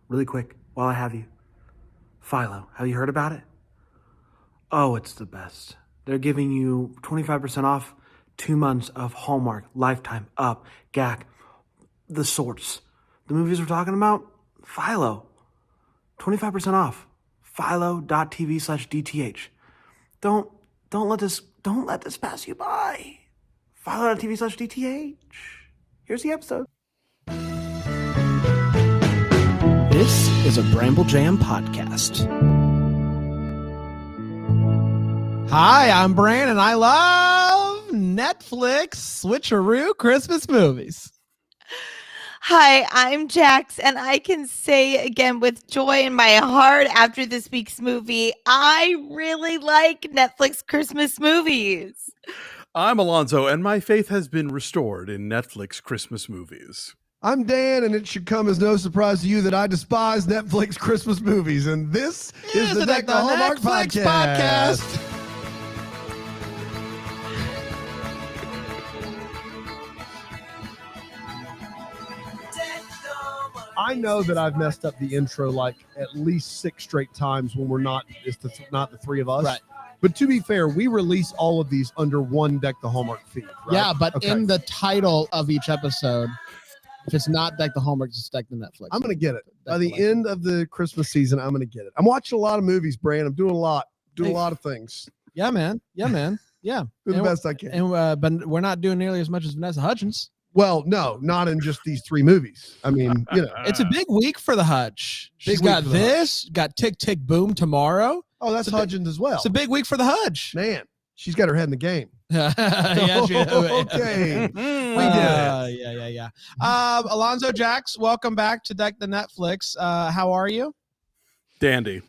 really quick, while I have you. Philo, have you heard about it? Oh, it's the best. They're giving you 25% off 2 months of Hallmark, Lifetime, Up, GAC, the sorts. The movies we're talking about? Philo. 25% off. Philo.tv/DTH. Don't don't let this pass you by. Philo.tv/DTH. Here's the episode. This is a Bramble Jam podcast. Hi, I'm Bran, and I love Netflix switcheroo Christmas movies. Hi, I'm Jax, and I can say again with joy in my heart after this week's movie, I really like Netflix Christmas movies. I'm Alonzo, and my faith has been restored in Netflix Christmas movies. I'm Dan, and it should come as no surprise to you that I despise Netflix Christmas movies, and this is the Deck the Hallmark Netflix podcast. I know that I've messed up the intro like at least 6 straight times when we're not not the three of us. Right. But to be fair, we release all of these under one Deck the Hallmark feed. Right? Yeah, but Okay. in the title of each episode, if it's not Deck the Hallmark, it's Deck the Netflix. I'm going to get it. By the Definitely. end of the Christmas season, I'm going to get it. I'm watching a lot of movies, Bran. I'm doing a lot of things. Yeah, man. Yeah, man. Yeah. Doing the best I can. And but we're not doing nearly as much as Vanessa Hudgens. Well, no, not in just these 3 movies. I mean, you know. It's a big week for the Hudge. She's Big week got for the this, got Tick Tick Boom tomorrow. Oh, that's It's a big- Hudgens as well. It's a big week for the Hudge. Man, she's got her head in the game. Yeah, she- Okay. We did it. Yeah. Alonzo Jax, welcome back to Deck the Netflix. How are you? Dandy.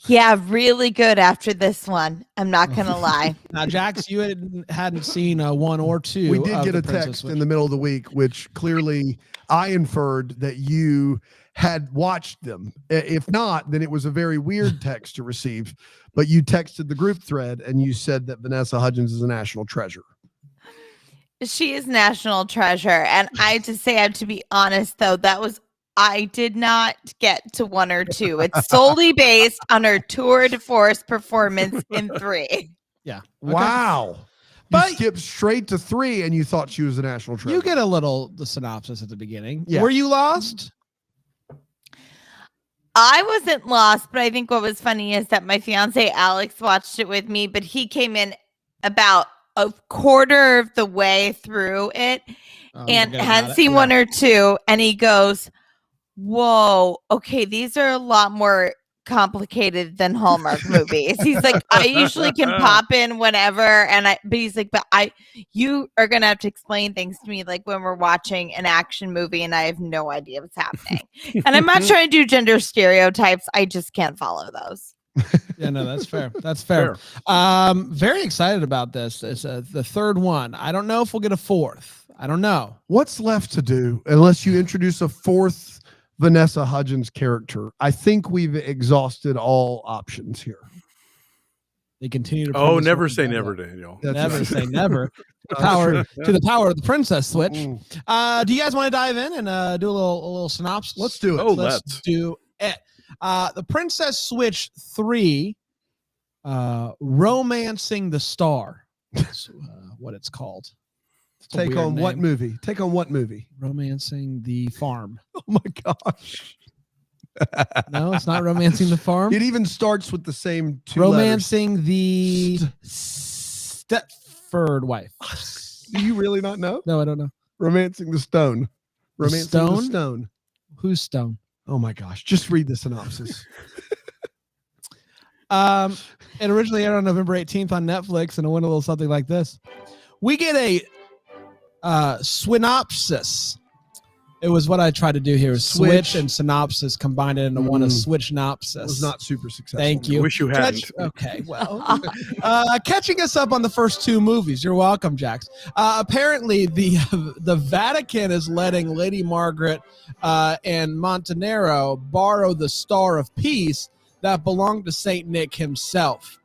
Yeah, really good after this one. I'm not going to lie. Now, Jax, you hadn't seen 1 or 2. We did of get the a Princess text Switch. in the middle of the week, which clearly I inferred that you had watched them. If not, then it was a very weird text to receive. But you texted the group thread and you said that Vanessa Hudgens is a national treasure. She is national treasure. And I just say, I have to be honest, though, I did not get to 1 or 2. It's solely based on her tour de force performance in 3. Yeah. Okay. Wow. But- You skipped straight to 3 and you thought she was a national treasure. You get the synopsis at the beginning. Yeah. Were you lost? I wasn't lost, but I think what was funny is that my fiance Alex watched it with me, but he came in about a quarter of the way through it and forget hadn't about it. seen Yeah. 1 or 2, and he goes, "Whoa, okay, these are a lot more complicated than Hallmark movies." He's like, "I usually can pop in whenever," but he's like, you are gonna have to explain things to me like when we're watching an action movie and I have no idea what's happening." And I'm not trying to do gender stereotypes. I just can't follow those. Yeah, no, that's fair. That's fair. Very excited about this. It's the 3rd one. I don't know if we'll get a 4th. I don't know. What's left to do unless you introduce a 4th Vanessa Hudgens character? I think we've exhausted all options here. They continue to. Oh, promise never more say and never, better. Daniel. That's Never right. say never. That's Power true. to the power of the princess switch. Mm. Do you guys want to dive in and do a little synopsis? Let's do it. Oh, Let's let's. do it. The Princess Switch 3, Romancing the Star. That's what it's called. It's a Take weird on what name. movie? Take on what movie? Romancing the Farm. Oh my gosh. No, it's not Romancing the Farm. It even starts with the same 2 letters. Romancing the Stepford Wife. Do you really not know? No, I don't know. Romancing the Stone. The Romancing Stone? the Stone. Who's Stone? Oh my gosh. Just read the synopsis. It originally aired on November 18th on Netflix, and it went a little something like this. We get a swinopsis. It was what I tried to do here. Is switch Switch. and synopsis combined into one, a switch It synopsis. was not super successful. Thank you. Wish you hadn't. Okay, well, catching us up on the first 2 movies. You're welcome, Jax. Apparently, the Vatican is letting Lady Margaret and Montenero borrow the Star of Peace that belonged to Saint Nick himself.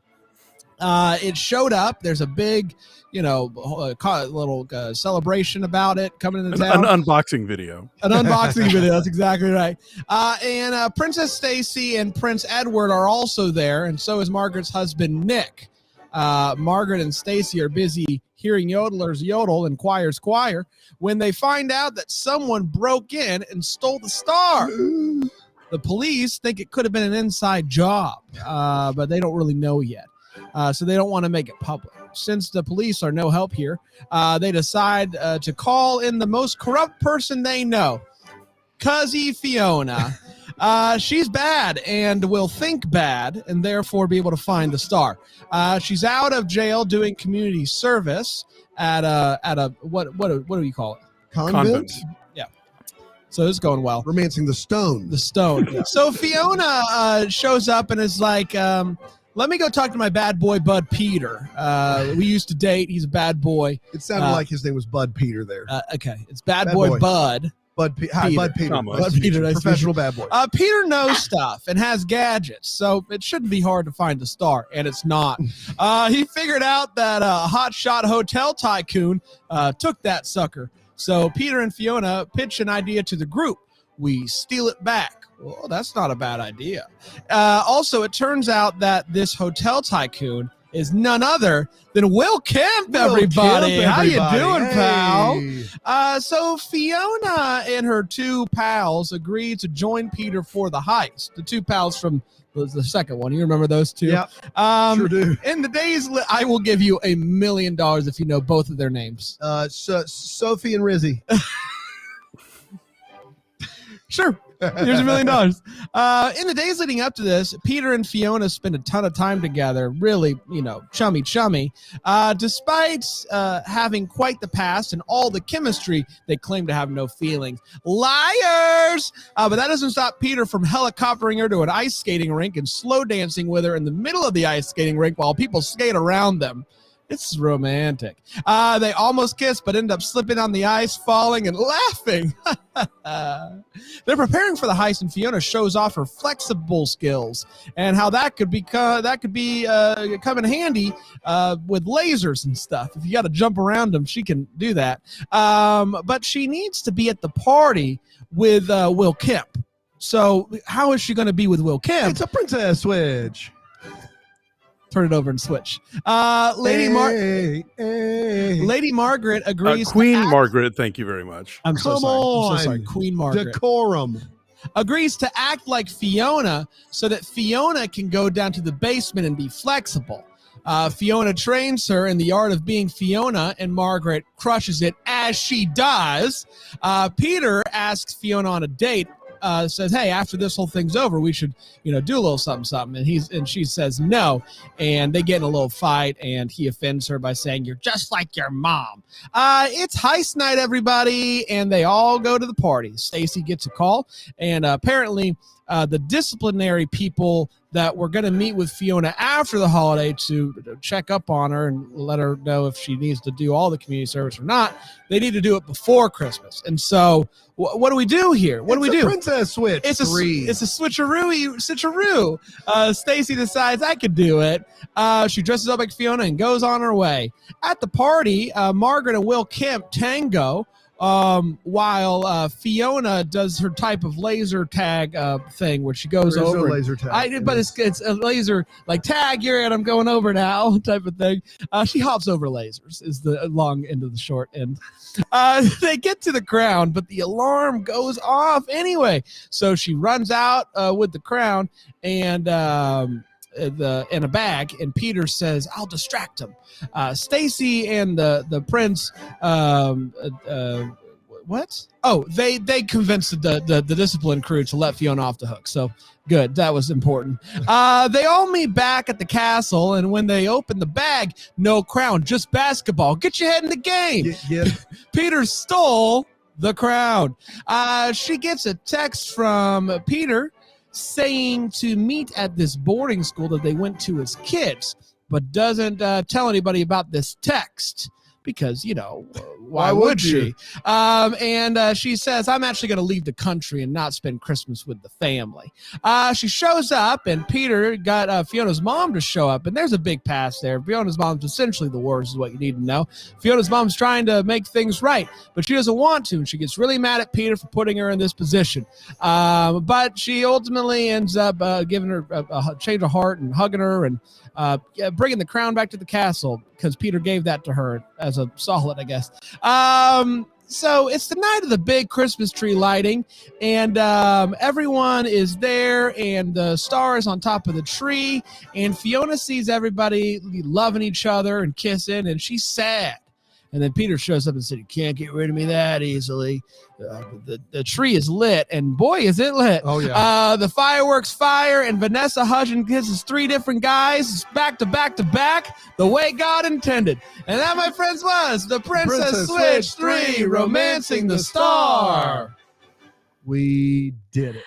It showed up. There's a big, little celebration about it coming into town. An unboxing video. An unboxing video. That's exactly right. And Princess Stacy and Prince Edward are also there, and so is Margaret's husband, Nick. Margaret and Stacy are busy hearing yodelers yodel and choirs choir when they find out that someone broke in and stole the star. The police think it could have been an inside job, but they don't really know yet. So they don't want to make it public. Since the police are no help here, they decide to call in the most corrupt person they know, Cuzzy Fiona. She's bad and will think bad and therefore be able to find the star. She's out of jail doing community service at a what do you call it? Convent? Yeah. So it's going well. Romancing the Stone. The Stone. So Fiona shows up and is like, let me go talk to my bad boy, Bud Peter. We used to date. He's a bad boy. It sounded like his name was Bud Peter there. Okay. It's bad boy Bud. Hi, Bud Peter. Bud Peter, nice professional bad boy. Peter knows stuff and has gadgets, so it shouldn't be hard to find the star, and it's not. He figured out that a hotshot hotel tycoon took that sucker. So Peter and Fiona pitch an idea to the group. We steal it back. Well, that's not a bad idea. Also, it turns out that this hotel tycoon is none other than Will Kemp, everybody. How you doing, pal? So Fiona and her two pals agree to join Peter for the heist. The two pals from the second one. You remember those two? Yeah, sure do. In the days, I will give you $1 million if you know both of their names. Sophie and Rizzy. Sure. Here's $1 million. In the days leading up to this, Peter and Fiona spend a ton of time together, really, chummy. Despite having quite the past and all the chemistry, they claim to have no feelings. Liars! But that doesn't stop Peter from helicoptering her to an ice skating rink and slow dancing with her in the middle of the ice skating rink while people skate around them. It's romantic. They almost kiss, but end up slipping on the ice, falling, and laughing. They're preparing for the heist, and Fiona shows off her flexible skills and how that could be come in handy with lasers and stuff. If you got to jump around them, she can do that. But she needs to be at the party with Will Kemp. So how is she going to be with Will Kemp? It's a princess switch. Turn it over and switch. Lady Margaret agrees. Queen Margaret, thank you very much. I'm so sorry. Queen Margaret. Decorum. Agrees to act like Fiona so that Fiona can go down to the basement and be flexible. Fiona trains her in the art of being Fiona, and Margaret crushes it as she does. Peter asks Fiona on a date. Says, hey, after this whole thing's over, we should, do a little something. And she says no, and they get in a little fight, and he offends her by saying, you're just like your mom. It's heist night, everybody, and they all go to the party. Stacy gets a call, and apparently the disciplinary people that were going to meet with Fiona after the holiday to check up on her and let her know if she needs to do all the community service or not, they need to do it before Christmas. And so what do we do here? What do we do? Princess switch. It's a switcheroo. Stacy decides I could do it. She dresses up like Fiona and goes on her way. At the party, Margaret and Will Kemp tango, while Fiona does her type of laser tag thing where she goes there is over. No laser tag. But it's a laser like tag. You're in. I'm going over now type of thing. She hops over lasers. Is the long end of the short end. They get to the crown, but the alarm goes off anyway. So she runs out with the crown and in a bag, and Peter says, I'll distract him. Stacy and the prince what? Oh, they convinced the discipline crew to let Fiona off the hook. So good, that was important. They all meet back at the castle, and when they open the bag, no crown, just basketball. Get your head in the game. Peter stole the crown. She gets a text from Peter saying to meet at this boarding school that they went to as kids, but doesn't tell anybody about this text because, why would she? And she says, I'm actually going to leave the country and not spend Christmas with the family. She shows up, and Peter got Fiona's mom to show up, and there's a big pass there. Fiona's mom's essentially the worst, is what you need to know. Fiona's mom's trying to make things right, but she doesn't want to, and she gets really mad at Peter for putting her in this position. But she ultimately ends up giving her a change of heart and hugging her and bringing the crown back to the castle because Peter gave that to her as a solid, I guess. So it's the night of the big Christmas tree lighting, and everyone is there, and the star is on top of the tree, and Fiona sees everybody loving each other and kissing, and she's sad. And then Peter shows up and said, "You can't get rid of me that easily." The tree is lit, and boy, is it lit. Oh, yeah. The fireworks fire, and Vanessa Hudgens kisses 3 different guys back to back to back, the way God intended. And that, my friends, was The Princess Switch 3, Romancing the Star. We did it.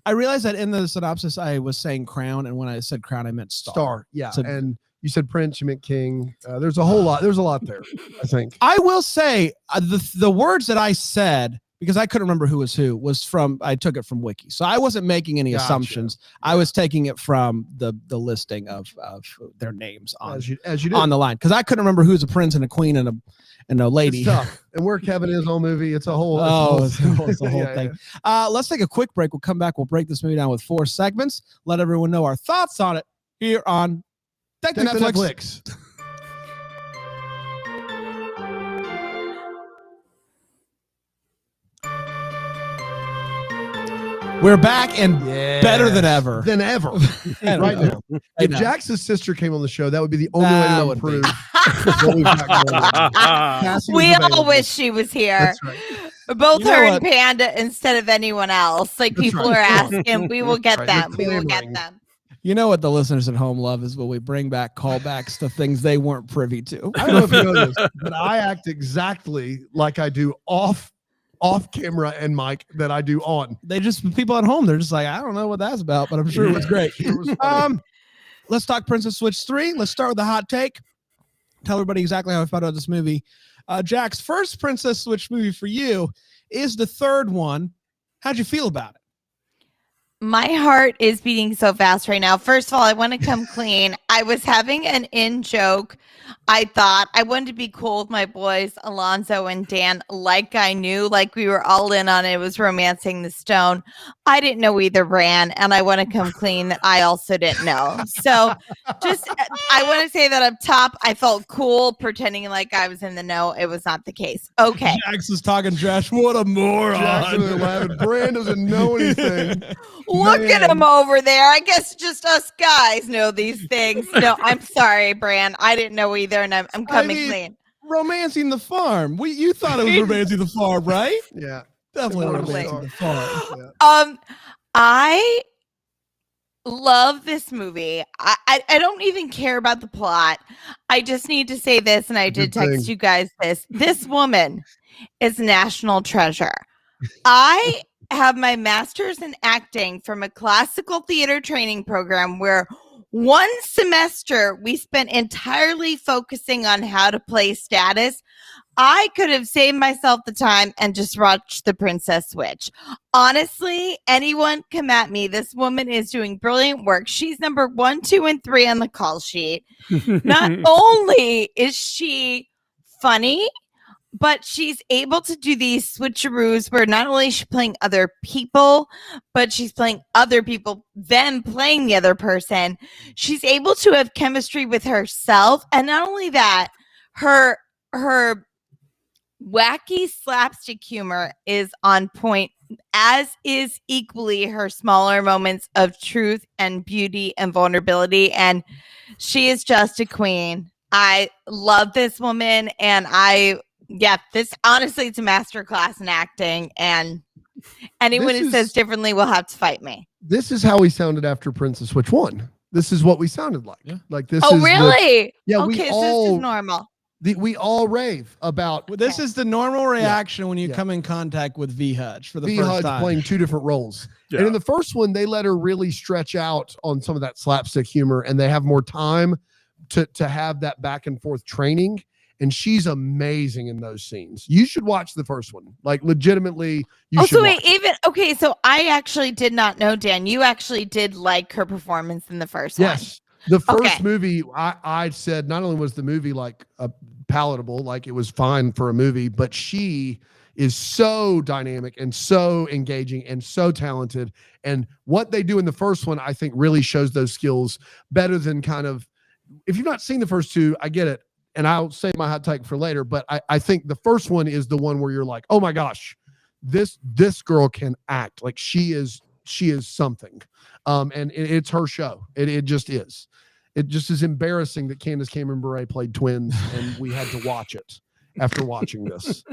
I realized that in the synopsis I was saying crown, and when I said crown, I meant star. Yeah. So- And you said prince, you meant king. There's a whole lot. There's a lot there, I think. I will say the words that I said, because I couldn't remember who was who, I took it from Wiki. So I wasn't making any Gotcha. assumptions. I was taking it from the listing of their names on As you did. on the line, because I couldn't remember who's a prince and a queen and a lady. It's tough. And where Kevin is all movie, it's a whole. It's the whole Yeah, thing. Let's take a quick break. We'll come back. We'll break this movie down with 4 segments. Let everyone know our thoughts on it here on Deck the Deck the Netflix. Netflix. We're back and better than ever. Than ever. Right now. If Jax's sister came on the show, that would be the only That way to would be. improve what we've got going on. Cassie was We all available. wish she was here. That's right. Both You know her what? and Panda instead of anyone else. Like, That's people right. are asking, we will get right. them. They're We will get clamoring. them. You know what the listeners at home love is when we bring back callbacks to things they weren't privy to. I don't know if you know this, but I act exactly like I do off camera and mic that I do on. They just, people at home, they're just like, I don't know what that's about, but I'm sure it was great. It was funny. Let's talk Princess Switch 3. Let's start with the hot take. Tell everybody exactly how I felt about this movie. Jack's first Princess Switch movie for you is the 3rd one. How'd you feel about it? My heart is beating so fast right now. First of all, I want to come clean. I was having an in joke. I thought I wanted to be cool with my boys, Alonzo and Dan, like I knew, like we were all in on it. It was Romancing the Stone. I didn't know either brand, and I want to come clean that I also didn't know. So I want to say that up top, I felt cool pretending like I was in the know. It was not the case. Okay. Jax is talking trash. What a moron. Jackson and laughing. Brand doesn't know anything. Look at him over there. I guess just us guys know these things. No, I'm sorry, Bran. I didn't know either, and I'm coming clean. Romancing the Farm. You thought it was Romancing the Farm, right? Yeah. Definitely Totally. Romancing the Farm. Yeah. I love this movie. I don't even care about the plot. I just need to say this, and I did Good thing. text you guys this. This woman is national treasure. I have my master's in acting from a classical theater training program where one semester we spent entirely focusing on how to play Status. I could have saved myself the time and just watched The Princess Switch. Honestly, anyone come at me. This woman is doing brilliant work. She's number 1, 2, and 3 on the call sheet. Not only is she funny, but she's able to do these switcheroos where not only is she playing other people, but she's playing other people, then playing the other person. She's able to have chemistry with herself. And not only that, her wacky slapstick humor is on point, as is equally her smaller moments of truth and beauty and vulnerability. And she is just a queen. I love this woman, and this honestly, it's a masterclass in acting, and anyone who says differently will have to fight me. This is how we sounded after Princess Switch 1. This is what we sounded like. Yeah. Like this. Oh, is really? Yeah, Okay, we so this all is normal. we all rave about Well, this is the normal reaction when you Yeah. come in contact with V. Hutch for the V. first Hudge time. playing 2 different roles. Yeah. And in the first one, they let her really stretch out on some of that slapstick humor, and they have more time to have that back and forth training. and she's amazing in those scenes. You should watch the first one. Like legitimately, you should So wait, watch it. so I actually did not know, Dan. You actually did like her performance in the first one. Yes. The first Okay. movie, I said not only was the movie like palatable, like it was fine for a movie, but she is so dynamic and so engaging and so talented. And what they do in the first one, I think really shows those skills better than kind of, if you've not seen the first two, I get it. And I'll save my hot take for later, but I think the first one is the one where you're like, oh my gosh, this girl can act. Like she is something. And it's her show. It just is. It just is embarrassing that Candace Cameron Bure played twins and we had to watch it after watching this.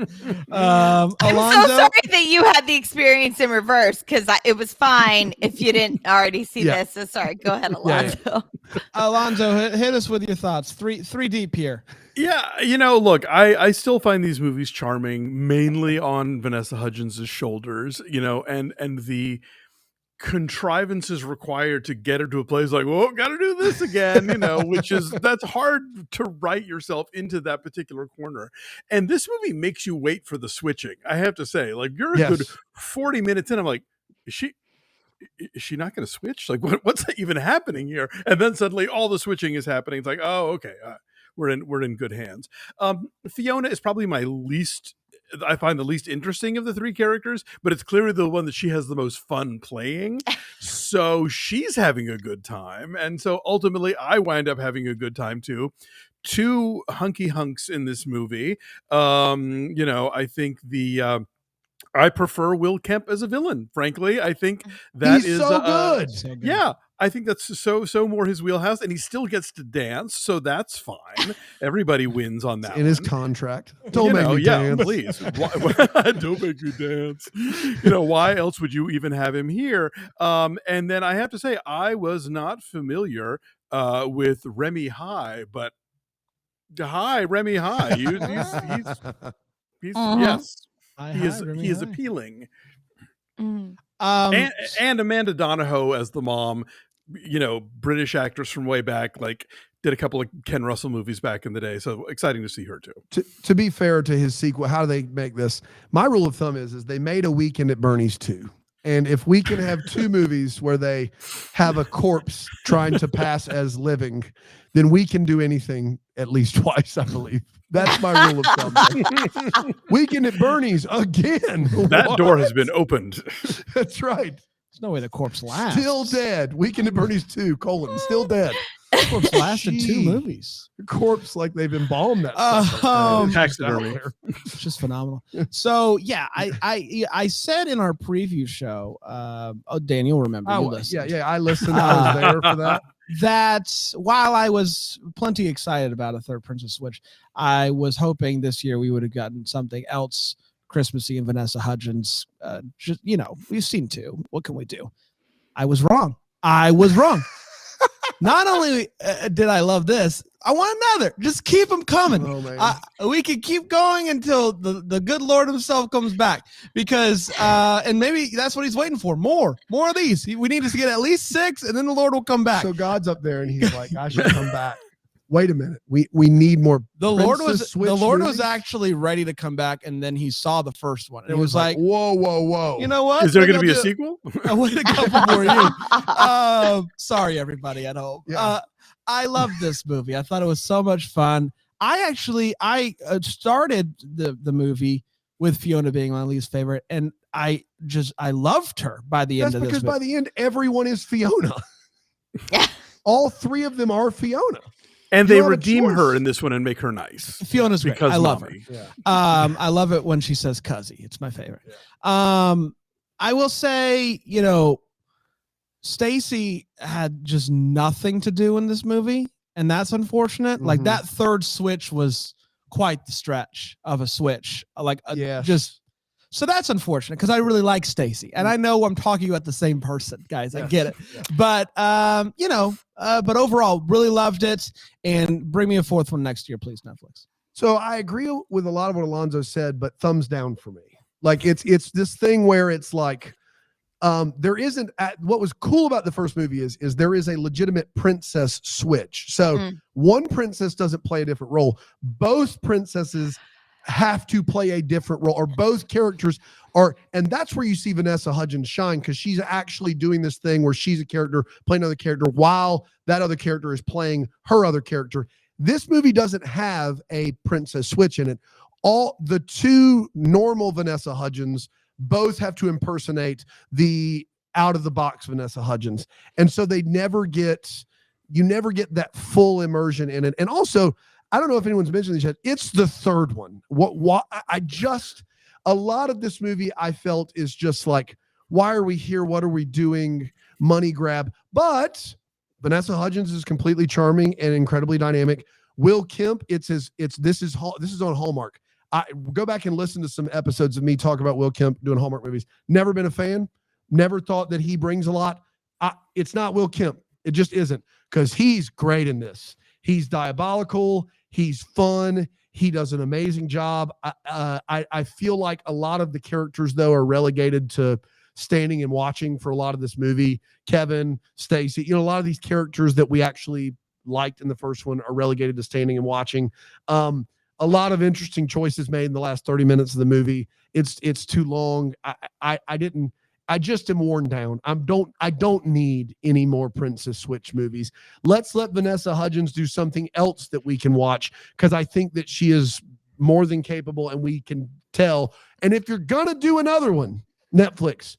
I'm so Alonzo, sorry that you had the experience in reverse because it was fine if you didn't already see Yeah. this. So sorry. Go ahead, Yeah, Alonzo. Alonzo, hit us with your thoughts. Three deep here. Yeah, look, I still find these movies charming, mainly on Vanessa Hudgens' shoulders, and the contrivances required to get her to a place like, whoa, gotta do this again, that's hard to write yourself into that particular corner. And this movie makes you wait for the switching. I have to say, like, you're a Yes. good 40 minutes in. I'm like, is she not going to switch? Like, what's even happening here? And then suddenly all the switching is happening. It's like, oh, okay, we're in good hands. Fiona is probably I find the least interesting of the three characters, but it's clearly the one that she has the most fun playing. So she's having a good time. And so ultimately I wind up having a good time too. Two hunky hunks in this movie. I think I prefer Will Kemp as a villain, frankly. I think that He's is so good. So good. yeah, I think that's so more his wheelhouse, and he still gets to dance, so that's fine. Everybody wins on that. In his one. contract. Don't make me yeah, dance. please. Don't make me dance. Why else would you even have him here? And then I have to say, I was not familiar with Remy High, but hi, Remy High. He's yes. He is appealing. Mm. And Amanda Donahoe as the mom, British actress from way back, like did a couple of Ken Russell movies back in the day. So exciting to see her too. To be fair to his sequel, how do they make this? My rule of thumb is they made a Weekend at Bernie's 2. And if we can have two movies where they have a corpse trying to pass as living, then we can do anything at least twice, I believe. That's my rule of thumb. Weekend at Bernie's again. That door has been opened. That's right. There's no way the corpse lasts. Still dead. Weekend at Bernie's 2, still dead. The corpse lasted 2 Gee. movies. Corpse like they've embalmed that. Taxidermy. It's just phenomenal. So yeah, I said in our preview show, Dan, you'll remember. You listened. Yeah, I listened. I was there for that. That while I was plenty excited about a third Princess Switch, I was hoping this year we would have gotten something else Christmassy and Vanessa Hudgens. We've seen 2. What can we do? I was wrong. Not only did I love this, I want another. Just keep them coming. Oh, man. We can keep going until the good Lord himself comes back, because and maybe that's what he's waiting for. More of these. We need to get at least 6, and then the Lord will come back. So God's up there and he's like, I should come back. Wait a minute. We need more. The Lord Princess was Switch movies? actually ready to come back, and then he saw the first one. And It it was like, whoa. you know what? Is there Maybe going to be a I'll do- sequel? I wait a couple more years. Sorry, everybody at home. Yeah. I love this movie. I thought it was so much fun. I started the movie with Fiona being my least favorite, and I loved her by the end That's of this because movie. by the end, everyone is Fiona. All 3 of them are Fiona. And You they have a redeem choice. her in this one and make her nice. Fiona's great. Because I love her. mommy. Yeah. I love it when she says "cuzzy." It's my favorite. I will say, Stacy had just nothing to do in this movie, and that's unfortunate. Like Mhm. that third switch was quite the stretch of a switch. Yes. So that's unfortunate because I really like Stacy, and I know I'm talking about the same person, guys. I Yes. get it, Yeah. but but overall, really loved it. And bring me a 4th one next year, please, Netflix. So I agree with a lot of what Alonzo said, but thumbs down for me. Like it's this thing where it's like, there isn't. What was cool about the first movie is there is a legitimate princess switch. So one princess doesn't play a different role. Both princesses have to play a different role, or both characters are, and that's where you see Vanessa Hudgens shine, because she's actually doing this thing where she's a character playing another character while that other character is playing her other character. This movie doesn't have a princess switch in it. All the two normal Vanessa Hudgens both have to impersonate the out of the box Vanessa Hudgens. And so you never get that full immersion in it. And also, I don't know if anyone's mentioned this yet, it's the third one. A lot of this movie I felt is just like, why are we here? What are we doing? Money grab. But Vanessa Hudgens is completely charming and incredibly dynamic. Will Kemp, this is on Hallmark. I go back and listen to some episodes of me talk about Will Kemp doing Hallmark movies. Never been a fan. Never thought that he brings a lot. It's not Will Kemp. It just isn't, because he's great in this. He's diabolical. He's fun. He does an amazing job. I feel like a lot of the characters, though, are relegated to standing and watching for a lot of this movie. Kevin, Stacy, a lot of these characters that we actually liked in the first one are relegated to standing and watching. A lot of interesting choices made in the last 30 minutes of the movie. It's too long. I just am worn down. I don't need any more Princess Switch movies. Let's let Vanessa Hudgens do something else that we can watch, because I think that she is more than capable, and we can tell. And if you're gonna do another one, Netflix,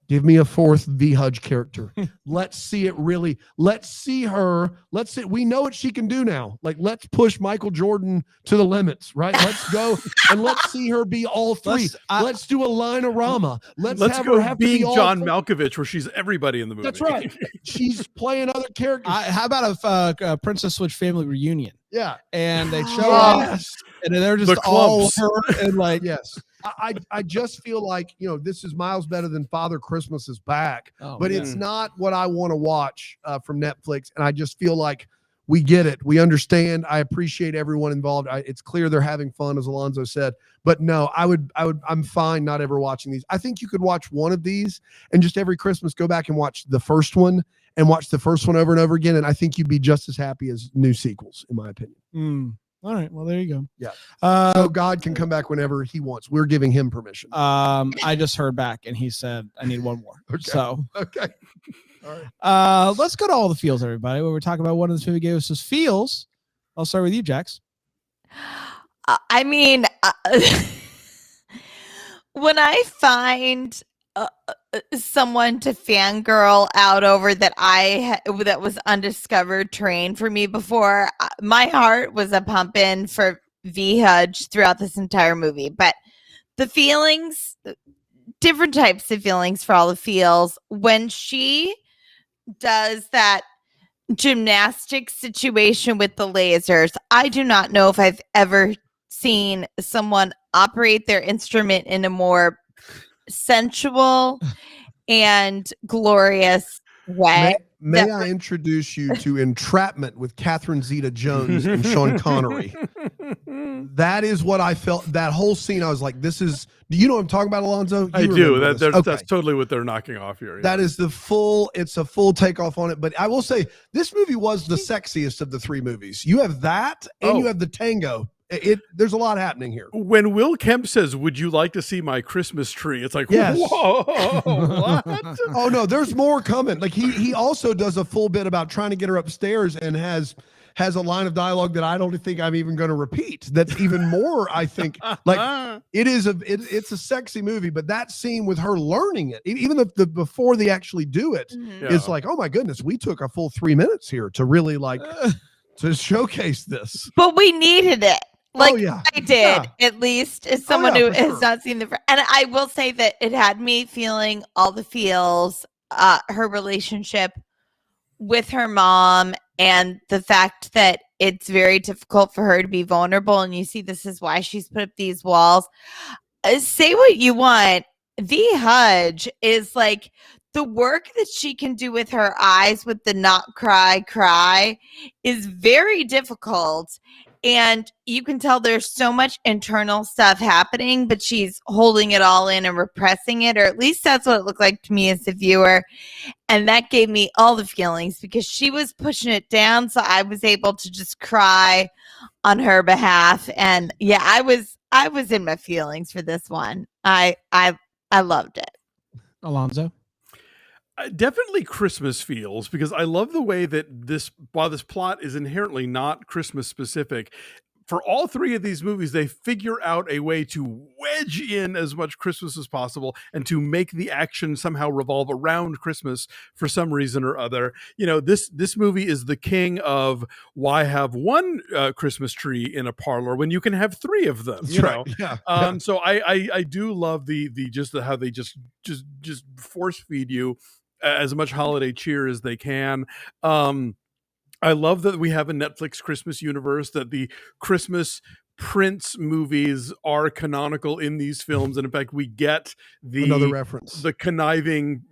give me a fourth V Hudge character. Let's see it really. Let's see her. We know what she can do now. Like, let's push Michael Jordan to the limits, right? Let's go and let's see her be all three. Let's do a Line-O-Rama. Let's have go her have being to be John all Malkovich, where she's everybody in the movie. That's right. She's playing other characters. How about a Princess Switch family reunion? Yeah. And they show up, and they're just all her, and like, yes. I just feel like, this is miles better than Father Christmas is Back, but it's not what I want to watch from Netflix. And I just feel like we get it. We understand. I appreciate everyone involved. It's clear they're having fun, as Alonzo said, but no, I'm fine not ever watching these. I think you could watch one of these and just every Christmas go back and watch the first one and watch the first one over and over again. And I think you'd be just as happy as new sequels, in my opinion. All right. Well, there you go. Yeah. So God can come back whenever he wants. We're giving him permission. I just heard back, and he said I need one more. Okay. So okay. All right. Let's go to all the feels, everybody. Where we're talking about what this movie gave us as feels. I'll start with you, Jax. I mean, when I find someone to fangirl out over that that was undiscovered terrain for me before, my heart was a pumping for V Hudge throughout this entire movie. But the feelings, different types of feelings for all the feels, when she does that gymnastics situation with the lasers, I do not know if I've ever seen someone operate their instrument in a more sensual and glorious way. May I introduce you to Entrapment with Catherine Zeta-Jones and Sean Connery? That is what I felt. That whole scene, I was like, "This is." Do you know what I'm talking about, Alonzo? I do. That's totally what they're knocking off here. Yeah. That is it's a full takeoff on it. But I will say, this movie was the sexiest of the three movies. You have that, and you have the tango. There's a lot happening here. When Will Kemp says, "Would you like to see my Christmas tree?" It's like, yes. Whoa, what? Oh no, there's more coming. Like he also does a full bit about trying to get her upstairs and has a line of dialogue that I don't think I'm even going to repeat. That's even more, I think, like it's a sexy movie, but that scene with her learning it, even the before they actually do it, is like, oh my goodness, we took a full 3 minutes here to really to showcase this. But we needed it. Like, I did, at least as someone who has not seen and I will say that it had me feeling all the feels, her relationship with her mom, and the fact that it's very difficult for her to be vulnerable. And you see, this is why she's put up these walls. Say what you want. V Hudge is like, the work that she can do with her eyes with the not cry is very difficult. And you can tell there's so much internal stuff happening, but she's holding it all in and repressing it, or at least that's what it looked like to me as the viewer. And that gave me all the feelings because she was pushing it down. So I was able to just cry on her behalf. And yeah, I was in my feelings for this one. I loved it. Alonzo? Definitely Christmas feels, because I love the way that while this plot is inherently not Christmas specific, for all three of these movies, they figure out a way to wedge in as much Christmas as possible and to make the action somehow revolve around Christmas for some reason or other. You know, this movie is the king of why have one Christmas tree in a parlor when you can have three of them. That's You right. know, Yeah. so I do love the how they just force feed you as much holiday cheer as they can. I love that we have a Netflix Christmas universe, that the Christmas Prince movies are canonical in these films. And in fact, we get Another reference. the conniving,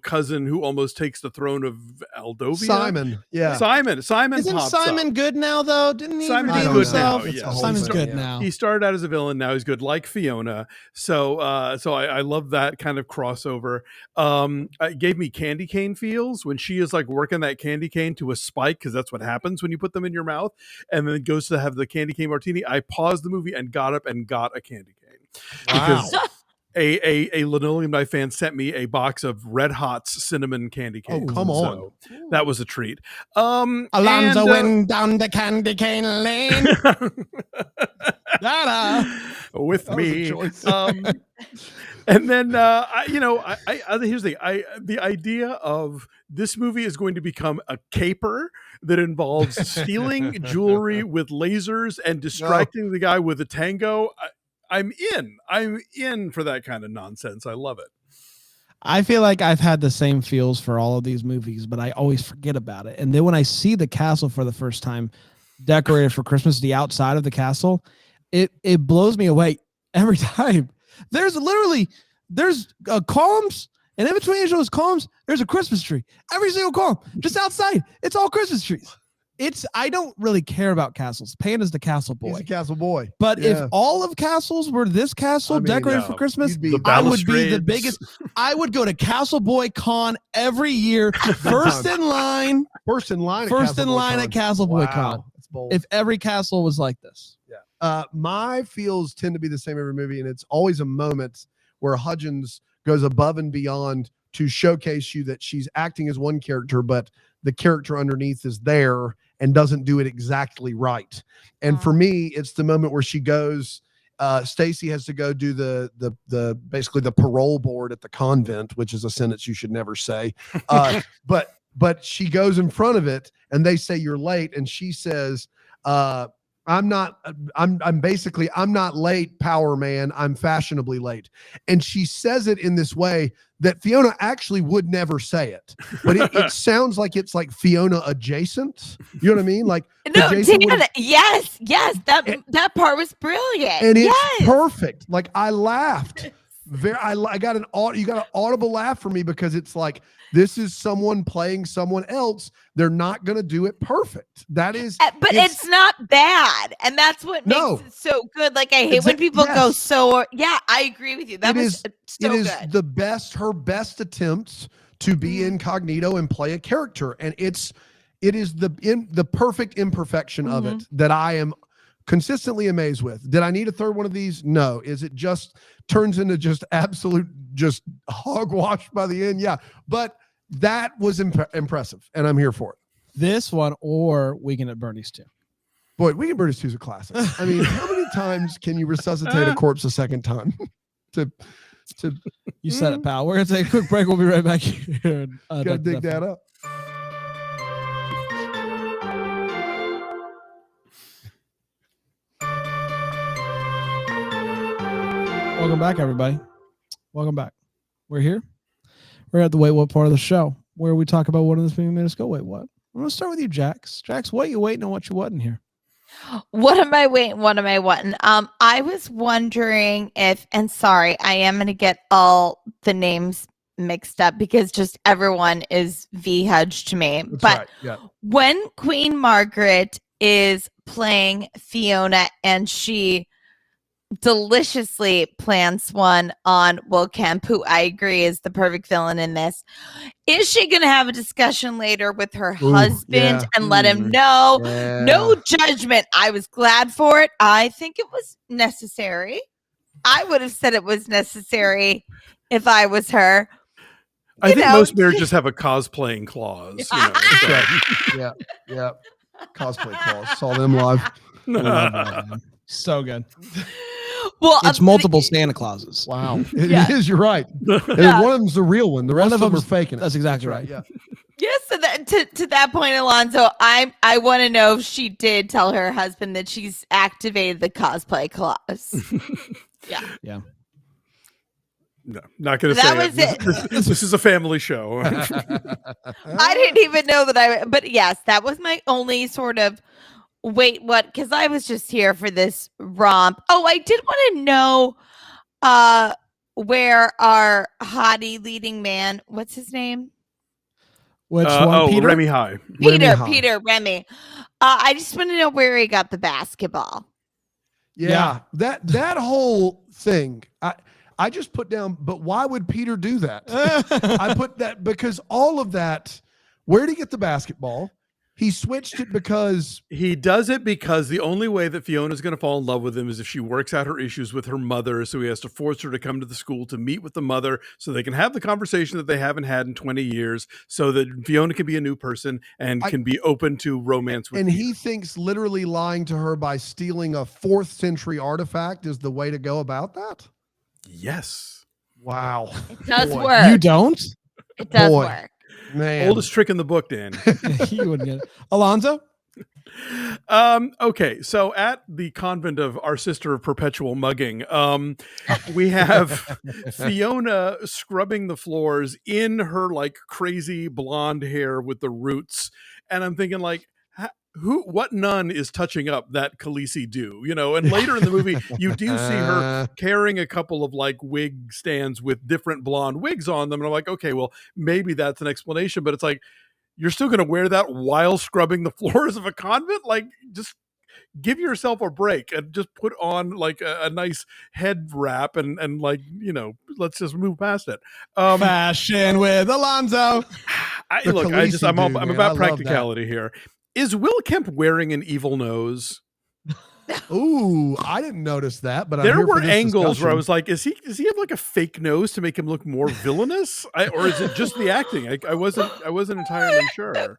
cousin who almost takes the throne of Aldovia. Simon. Yeah. Simon Isn't pops Simon up. good now, though? Didn't he Simon's redeem good himself? now, yeah. Simon's He's- good yeah. now. He started out as a villain. Now he's good, like Fiona. So I love that kind of crossover. It gave me candy cane feels when she is like working that candy cane to a spike, because that's what happens when you put them in your mouth, and then goes to have the candy cane martini. I paused the movie and got up and got a candy cane because a Linoleum Knife fan sent me a box of Red Hot's cinnamon candy Oh, canes. come on. So that was a treat. Alonzo went down the candy cane lane. Da-da. With That was a me. choice. And then here's the thing. The idea of this movie is going to become a caper that involves stealing jewelry with lasers and distracting the guy with a tango. I'm in for that kind of nonsense. I love it. I feel like I've had the same feels for all of these movies, but I always forget about it. And then when I see the castle for the first time, decorated for Christmas, the outside of the castle, it blows me away every time. There's columns, and in between each of those columns, there's a Christmas tree. Every single column, just outside, it's all Christmas trees. I don't really care about castles. Panda's the castle boy. He's a castle boy. But Yeah. if all of castles were this castle I mean, decorated yeah, for Christmas, you'd be- The I would be the balustrades. biggest. I would go to Castle Boy Con every year, first in line First in line. at Castle Boy Con. That's bold. If every castle was like this. My feels tend to be the same every movie, and it's always a moment where Hudgens goes above and beyond to showcase you that she's acting as one character, but the character underneath is there and doesn't do it exactly right. And for me, it's the moment where she goes. Stacy has to go do the basically the parole board at the convent, which is a sentence you should never say. But she goes in front of it, and they say you're late, and she says, I'm not late, Power Man. I'm fashionably late. And she says it in this way that Fiona actually would never say it. But it sounds like it's like Fiona adjacent. You know what I mean? Like No, Jason Dan, would've- yes, that part was brilliant. and it's yes. perfect. Like I laughed. I got you got an audible laugh from me because it's like this is someone playing someone else. They're not going to do it perfect. That is, But it's not bad, and that's what makes No. it so good. Like I hate when people go yes. so. Yeah, I agree with you. That It was is- so it is good. her best attempts to be incognito and play a character, and it is the perfect imperfection of it that I am consistently amazed with. Did I need a third one of these? No. Is it just turns into just absolute just hogwash by the end? Yeah, but that was impressive, and I'm here for it. This one or Weekend at Bernie's too. Boy, Weekend Bernie's 2 is a classic. I mean, how many times can you resuscitate a corpse a second time? to You said it, pal. We're gonna take a quick break. We'll be right back here. gotta dig that up. Welcome back, everybody. Welcome back. We're here. We're at the Wait What part of the show where we talk about what in this movie made us go, wait, what? I'm going to start with you, Jax. Jax, what you waiting and what you wasn't here? What am I waiting? What am I wanting? I was wondering if, and sorry, I am going to get all the names mixed up because just everyone is V Hudge to me. That's but right. Yeah. when Queen Margaret is playing Fiona, and she deliciously plants one on Will Kemp, who I agree is the perfect villain in this. Is she going to have a discussion later with her husband yeah. and let him know? Yeah. No judgment. I was glad for it. I think it was necessary. I would have said it was necessary if I was her. I You think know, most marriages have a cosplaying clause. You know, so. Yeah. Cosplay clause. Saw them live. I love that, man. So good. well, It's multiple Santa Clauses. Wow. It Yeah. is, you're right. And Yeah. one of them's the real one. The rest of them are them's- faking it. That's exactly That's right. Yeah. Yes, so to that point, Alonso, I want to know if she did tell her husband that she's activated the cosplay clause. Yeah. No, not going to That say was it. This is a family show. I didn't even know that but yes, that was my only sort of wait, what? Because I was just here for this romp. Oh, I did want to know where our hottie leading man, what's his name? Which one, Peter? Remy High. Peter Remy. I just want to know where he got the basketball. Yeah. That whole thing. I just put down, but why would Peter do that? I put that because all of that, where did he get the basketball? He switched it because He does it because the only way that Fiona's going to fall in love with him is if she works out her issues with her mother. So he has to force her to come to the school to meet with the mother so they can have the conversation that they haven't had in 20 years so that Fiona can be a new person and can be open to romance with and Peter. he thinks literally lying to her by stealing a 4th century artifact is the way to go about that. Yes. Wow. It does Boy. work. You don't? It does Boy. work. Man. Oldest trick in the book, Dan. You wouldn't get it. Alonzo? Okay, so at the convent of Our Sister of Perpetual Mugging, we have Fiona scrubbing the floors in her like crazy blonde hair with the roots, and I'm thinking like, what nun is touching up that Khaleesi do? You know, and later in the movie, you do see her carrying a couple of like wig stands with different blonde wigs on them, and I'm like, okay, well maybe that's an explanation, but it's like, you're still going to wear that while scrubbing the floors of a convent? Like, just give yourself a break and just put on like a nice head wrap and like, you know, let's just move past it. Fashion with Alonzo. The Look, Khaleesi I'm dude, man. about I love that. practicality here. Is Will Kemp wearing an evil nose? Ooh, I didn't notice that, but I'm There here for were this angles where I discussion. was like, does he have like a fake nose to make him look more villainous? Or is it just the acting? I wasn't entirely sure.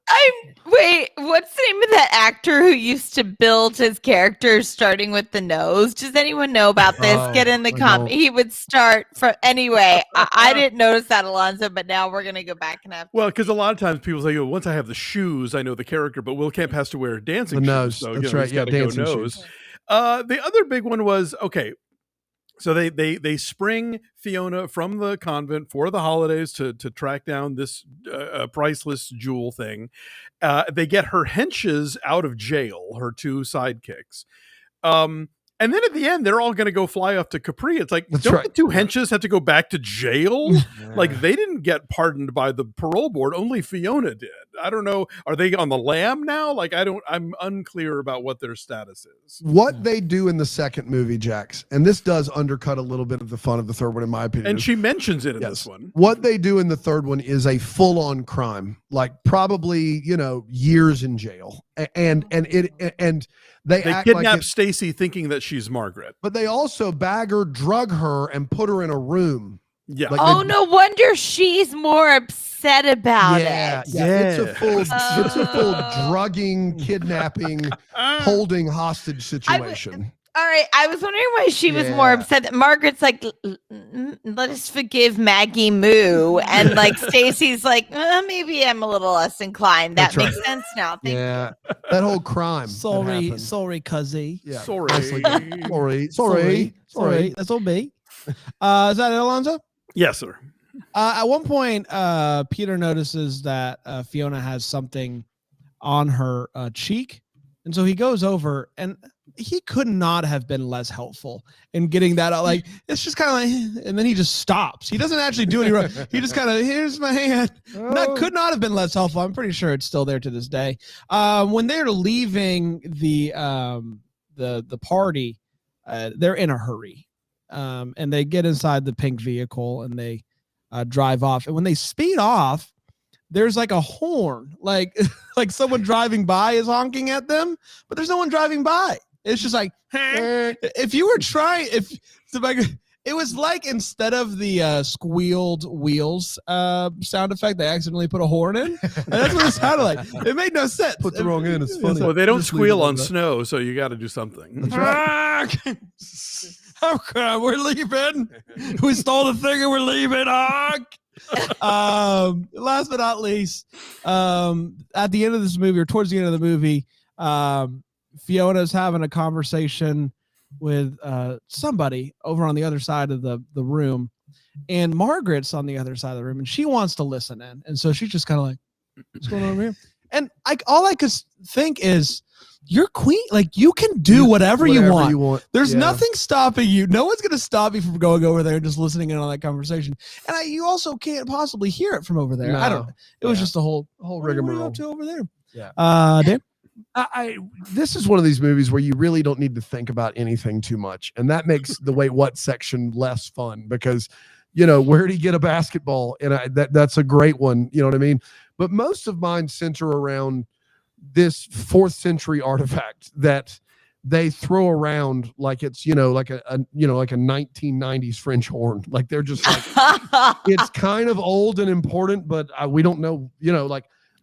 Wait, what's the name of that actor who used to build his characters starting with the nose? Does anyone know about this? Oh, Get in the I comment. don't. He would start from anyway. I didn't notice that, Alonzo, but now we're gonna go back and have. Well, because a lot of times people say, once I have the shoes, I know the character, but Will Kemp has to wear dancing The shoes. nose. So, That's you know, right. he's Yeah, gotta go dancing nose. shoes. The other big one was, okay, so they spring Fiona from the convent for the holidays to track down this priceless jewel thing. They get her henches out of jail, her 2 sidekicks. And then at the end, they're all going to go fly off to Capri. It's like, That's don't right. the 2 henches have to go back to jail? Like, they didn't get pardoned by the parole board. Only Fiona did. I don't know. Are they on the lam now? Like, I'm unclear about what their status is. What they do in the second movie, Jax, and this does undercut a little bit of the fun of the third one, in my opinion. And she mentions it in Yes. this one. What they do in the third one is a full-on crime, like probably, years in jail. And they They act kidnap like Stacy thinking that she's Margaret. but they also bag her, drug her, and put her in a room. Yeah. Like Oh, they- no wonder she's more upset about yeah, it. yeah, it's a full, Yeah. it's a full drugging, kidnapping, holding hostage situation. All right, I was wondering why she was more Yeah. upset. That Margaret's like, let us forgive Maggie Moo, and like Stacy's like, maybe I'm a little less inclined. That That's right. makes sense now. Thank you. Yeah, that whole crime. that Sorry, happened. sorry, cuzzy. Yeah, Sorry. nicely done. sorry. That's all me. Is that it, Alonzo? Yes, sir. At one point, Peter notices that Fiona has something on her cheek, and so he goes over, and he could not have been less helpful in getting that out. Like, it's just kind of like, and then he just stops. He doesn't actually do any wrong. He just kind of, here's my hand. Could not have been less helpful. I'm pretty sure it's still there to this day. When they're leaving the party, they're in a hurry. And they get inside the pink vehicle and they drive off. And when they speed off, there's like a horn, like someone driving by is honking at them, but there's no one driving by. It's just like, if you were trying, it was like, instead of the squealed wheels sound effect, they accidentally put a horn in. And that's what it sounded like. It made no sense. Put the wrong in. It's funny. Well, they don't squeal on snow, so you got to do something. That's right. Okay, we're leaving. We stole the thing and we're leaving. Last but not least, at the end of this movie, or towards the end of the movie, Fiona's having a conversation with somebody over on the other side of the room, and Margaret's on the other side of the room, and she wants to listen in, and so she's just kind of like, what's going on over here? And all I could think is, you're queen, like, you can do whatever you want. There's nothing stopping you. No one's going to stop you from going over there and just listening in on that conversation. And you also can't possibly hear it from over there. No. I don't know. It was just a whole rigmarole. What are you up to over there? Yeah. Dan? This is one of these movies where you really don't need to think about anything too much, and that makes the wait what section less fun, because where do you get a basketball? And that's a great one. You know what I mean? But most of mine center around this 4th century artifact that they throw around like it's like a 1990s French horn. Like, they're just like, it's kind of old and important, but we don't know,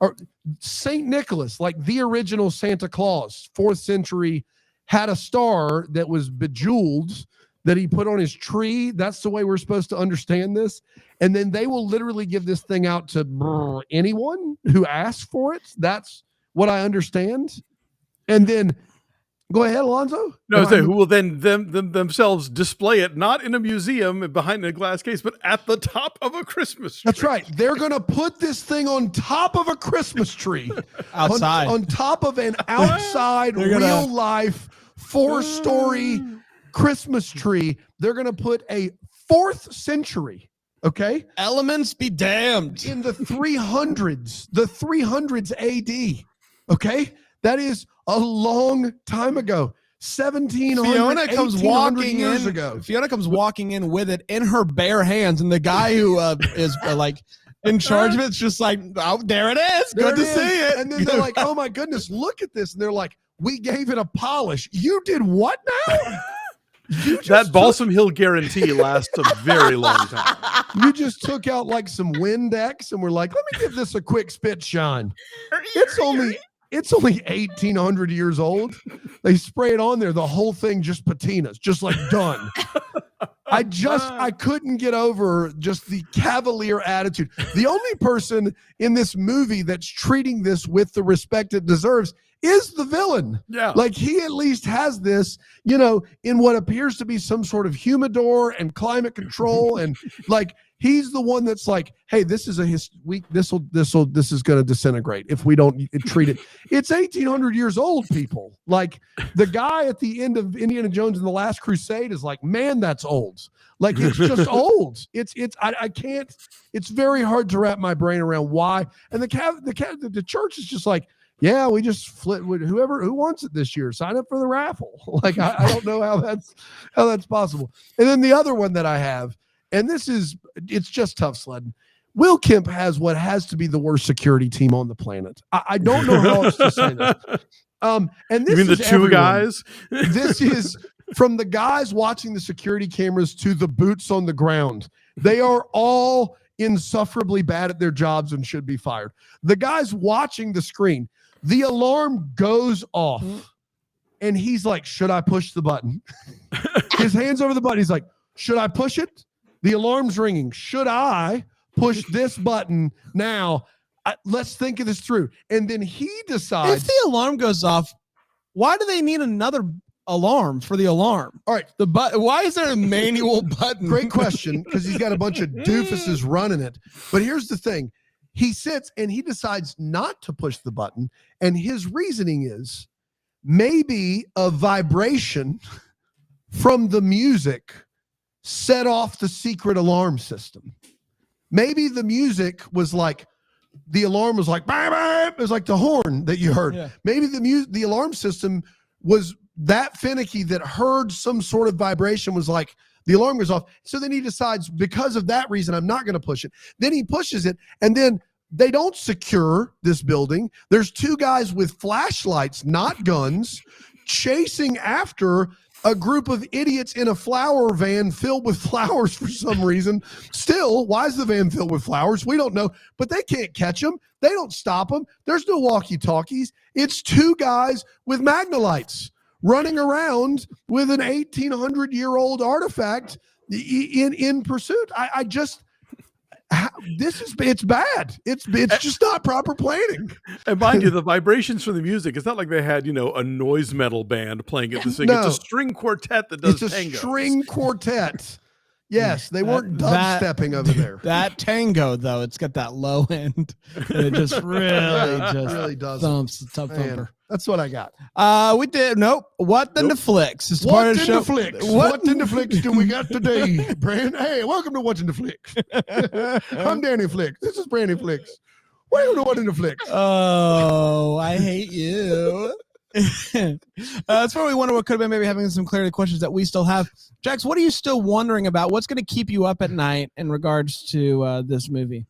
or Saint Nicholas, like the original Santa Claus, 4th century, had a star that was bejeweled that he put on his tree. That's the way we're supposed to understand this. And then they will literally give this thing out to anyone who asks for it. That's what I understand. And then go ahead, Alonzo. No, who will then themselves display it, not in a museum behind a glass case, but at the top of a Christmas tree. That's right. They're going to put this thing on top of a Christmas tree. Outside. On top of an outside, real life 4-story Christmas tree. They're going to put a 4th century, okay? Elements be damned. In the 300s AD, okay? That is a long time ago. 1700 Fiona comes walking years in ago. Fiona comes walking in with it in her bare hands, and the guy who is like in charge of it's just like, oh, there it is. Good to see it. And then they're like, oh my goodness, look at this. And they're like, we gave it a polish. You did what now? That Balsam Hill guarantee lasts a very long time. You just took out like some Windex and we're like, let me give this a quick spit shine. It's only 1,800 years old. They spray it on there. The whole thing just patinas, just like done. I couldn't get over just the cavalier attitude. The only person in this movie that's treating this with the respect it deserves is the villain. Yeah. Like, he at least has this, in what appears to be some sort of humidor and climate control. And like, he's the one that's like, hey, this is this is going to disintegrate if we don't treat it. It's 1,800 years old, people. Like, the guy at the end of Indiana Jones and the Last Crusade is like, man, that's old. Like, it's just old. I can't, it's very hard to wrap my brain around why. And the church is just like, yeah, we just flip with who wants it this year. Sign up for the raffle. Like, I don't know how that's possible. And then the other one that I have, and it's just tough sledding. Will Kemp has what has to be the worst security team on the planet. I don't know how else to say this. And this you mean is the two everyone. guys? This is from the guys watching the security cameras to the boots on the ground. They are all insufferably bad at their jobs and should be fired. The guys watching the screen, the alarm goes off and he's like, should I push the button? His hand's over the button. He's like, should I push it? The alarm's ringing. Should I push this button now? Let's think of this through. And then he decides. If the alarm goes off, why do they need another alarm for the alarm? All right. Why is there a manual button? Great question, because he's got a bunch of doofuses running it. But here's the thing. He sits and he decides not to push the button. And his reasoning is maybe a vibration from the music set off the secret alarm system. Maybe the music was like, the alarm was like, bam, bam. It was like the horn that you heard. Yeah. Maybe the alarm system was that finicky that heard some sort of vibration, was like, the alarm goes off. So then he decides, because of that reason, I'm not going to push it. Then he pushes it, and then they don't secure this building. There's two guys with flashlights, not guns, chasing after a group of idiots in a flower van filled with flowers for some reason. Still, why is the van filled with flowers? We don't know, but they can't catch them. They don't stop them. There's no walkie-talkies. It's two guys with magnolites running around with an 1,800-year-old artifact in pursuit. I just, it's bad. It's just not proper planning. And mind you, the vibrations from the music, it's not like they had, a noise metal band playing at the sing. No. It's a string quartet that does It's a tangos. string quartet. Yes, they weren't dubstepping over there. That tango, though, it's got that low end. And it just really does. thumps the top Man, thumper. that's what I got. We did What the Flicks? It's part What of the in show. the flicks? What in the flicks do we got today, Brand? Hey, welcome to What's in the Flicks. I'm Danny Flicks. This is Brandy Flicks. Welcome to What in the Flicks. Oh, I hate you. That's where we wonder what could have been, maybe having some clarity questions that we still have. Jax, what are you still wondering about? What's going to keep you up at night in regards to this movie?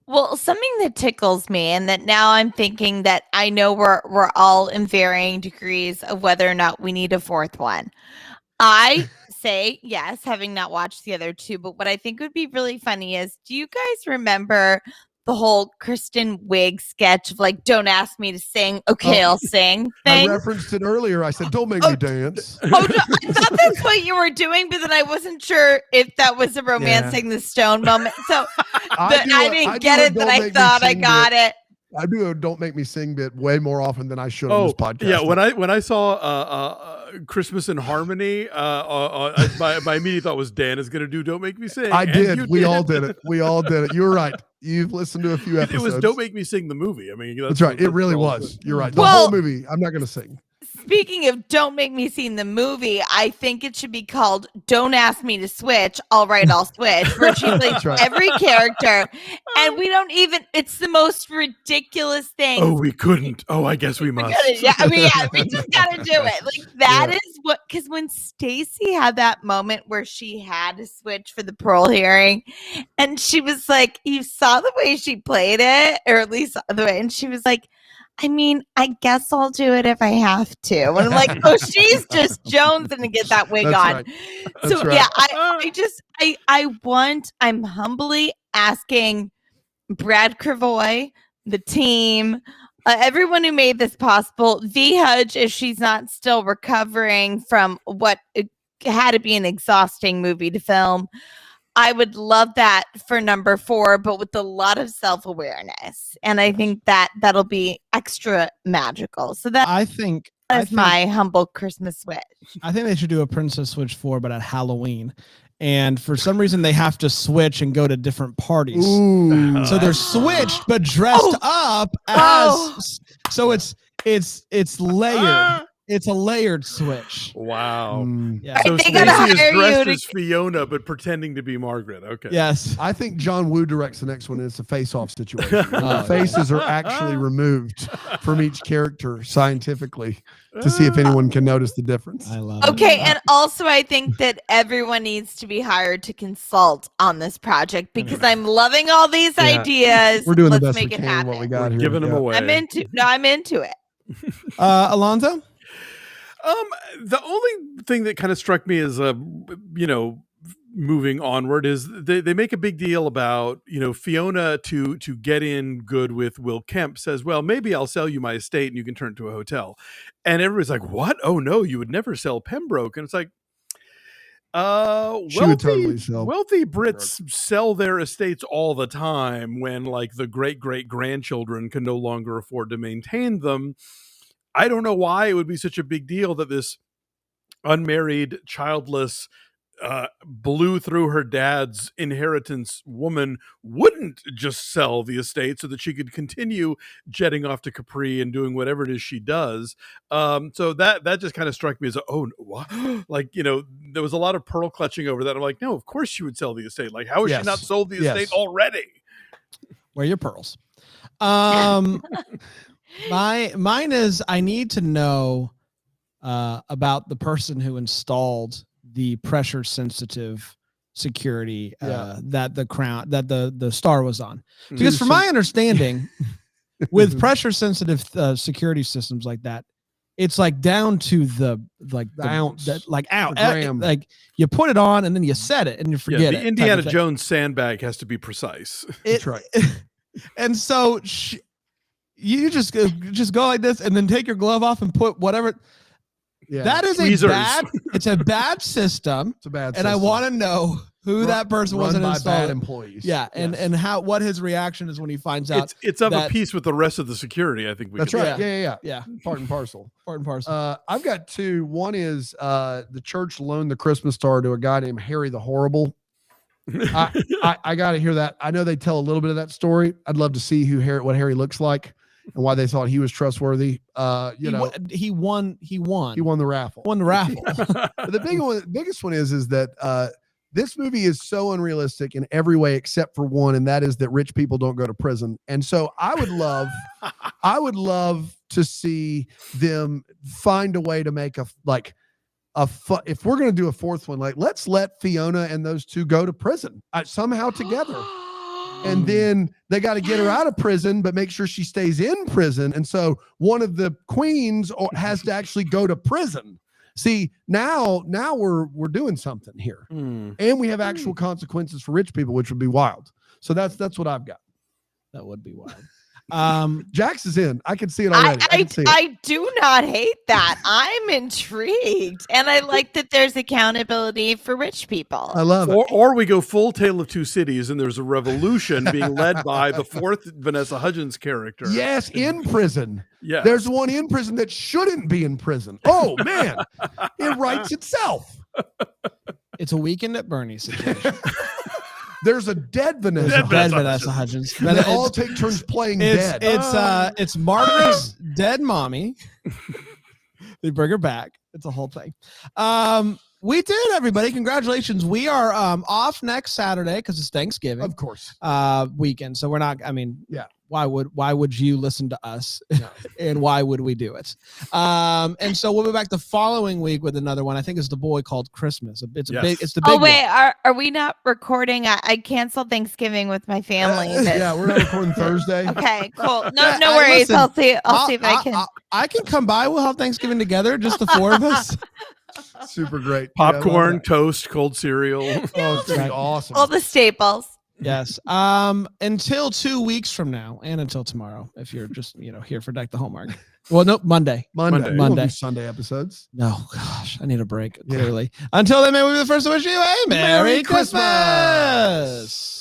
Well, something that tickles me, and that now I'm thinking that I know we're all in varying degrees of whether or not we need a fourth one. I say yes, having not watched the other two, but what I think would be really funny is, do you guys remember the whole Kristen Wiig sketch of like, don't ask me to sing, okay, I'll sing I thing? referenced it earlier. I said, don't make me dance. Oh, no, I thought that's what you were doing, but then I wasn't sure if that was a romancing the stone moment. So I didn't get it, but I thought I got it. I do a "Don't Make Me Sing" bit way more often than I should on Oh, this podcast. yeah. When I saw Christmas in Harmony, my immediate thought was Dan is going to do "Don't Make Me Sing." I and did. you We all did it. We all did it. You were right. You've listened to a few It episodes. was "Don't Make Me Sing" the movie. I mean, That's right. It really all was. good. You're right. The Well- whole movie. I'm not going to sing. Speaking of Don't Make Me Sing the movie, I think it should be called Don't Ask Me to Switch. All right, I'll switch. Where she plays That's right. every character. And we don't even, it's the most ridiculous thing. Oh, we couldn't. Oh, I guess we must. We just gotta do it. Like that is what, because when Stacey had that moment where she had to switch for the parole hearing, and she was like, you saw the way she played it, or at least the way, and she was like, I mean, I guess I'll do it if I have to. And I'm like, oh, she's just jonesing to get that wig That's on. right. So That's right. yeah, I'm humbly asking Brad Kravoy, the team, everyone who made this possible, V Hudge, if she's not still recovering from what it had to be an exhausting movie to film. I would love that for number 4, but with a lot of self-awareness. And I think that that'll be extra magical. So I think my humble Christmas wish. I think they should do a Princess Switch 4, but at Halloween. And for some reason, they have to switch and go to different parties. Ooh. So they're switched, but dressed up as. So it's layered. It's a layered switch. Wow. Yeah. So They Stacey gotta is hire you dressed to- as Fiona, but pretending to be Margaret. Okay. Yes. I think John Woo directs the next one, and it's a face-off situation. Oh, The faces are actually removed from each character scientifically to see if anyone can notice the difference. I love Okay, it. and also I think that everyone needs to be hired to consult on this project because I'm loving all these Yeah. ideas. We're doing Let's the best we make it can happen. what we got We're here. giving them Yeah. away. I'm into it. Alonzo? The only thing that kind of struck me as moving onward is they make a big deal about, Fiona to get in good with Will Kemp says, well, maybe I'll sell you my estate and you can turn it to a hotel. And everybody's like, what? Oh no, you would never sell Pembroke. And it's like, She would totally sell wealthy Brits sell their estates all the time when like the great grandchildren can no longer afford to maintain them. I don't know why it would be such a big deal that this unmarried, childless blew through her dad's inheritance woman wouldn't just sell the estate so that she could continue jetting off to Capri and doing whatever it is she does. So that just kind of struck me as like, there was a lot of pearl clutching over that. I'm like, no, of course she would sell the estate. Like, how has she not sold the estate already? Wear your pearls. Mine is, I need to know about the person who installed the pressure sensitive security that the star was on, because from my understanding with pressure sensitive security systems like that, it's like down to the ounce, gram. Like you put it on and then you set it and you forget it. The Indiana Jones sandbag has to be precise. That's right. And so you just go like this and then take your glove off and put whatever. Yeah. That is it's a bad system. It's a bad system. And I want to know who that person was that installed bad employees. Yeah. And what his reaction is when he finds out. It's of a piece with the rest of the security. I think that's right. Yeah. Part and parcel. I've got two. One is the church loaned the Christmas star to a guy named Harry the Horrible. I got to hear that. I know they tell a little bit of that story. I'd love to see what Harry looks like and why they thought he was trustworthy. He won the raffle. But the biggest one is that this movie is so unrealistic in every way except for one, and that is that rich people don't go to prison. And so I would love to see them find a way to make if we're going to do a fourth one, like let's let Fiona and those two go to prison somehow together. And then they got to get her out of prison, but make sure she stays in prison. And so one of the queens has to actually go to prison. See, now we're doing something here, and we have actual consequences for rich people, which would be wild. So that's what I've got. That would be wild. Jax is in. I can see it already. I do not hate that. I'm intrigued, and I like that there's accountability for rich people. I love it. Or we go full Tale of Two Cities, and there's a revolution being led by the fourth Vanessa Hudgens character. Yes, in prison. Yeah, there's one in prison that shouldn't be in prison. Oh man, it writes itself. It's a Weekend at Bernie's situation. There's a dead Vanessa Hudgens. They all take turns playing dead. It's Margaret's dead mommy. They bring her back. It's a whole thing. We did, everybody. Congratulations. We are off next Saturday because it's Thanksgiving, of course, weekend. So we're not. Why would you listen to us? No. And why would we do it? And so we'll be back the following week with another one. I think it's The Boy Called Christmas. It's the big. Oh wait, are we not recording? I canceled Thanksgiving with my family. Yeah, we're not recording Thursday. Okay, cool. No worries. Listen, I'll see if I can. I can come by. We'll have Thanksgiving together, just the four of us. Super great. Popcorn, toast, cold cereal. Oh, it's gonna be awesome. All the staples. Yes. Until 2 weeks from now, and until tomorrow, if you're just here for Deck the Hallmark. Well, no, Monday. We won't do Sunday episodes. No, gosh, I need a break. Clearly. Until then, may we be the first to wish you a Merry Christmas.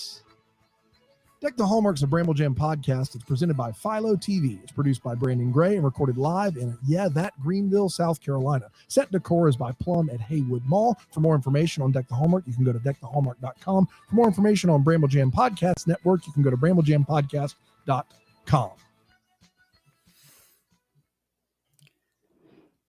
Deck the Hallmark's a Bramble Jam podcast. It's presented by Philo TV. It's produced by Brandon Gray and recorded live in Greenville, South Carolina. Set decor is by Plum at Haywood Mall. For more information on Deck the Hallmark, you can go to deckthehallmark.com. For more information on Bramble Jam Podcast Network, you can go to bramblejampodcast.com.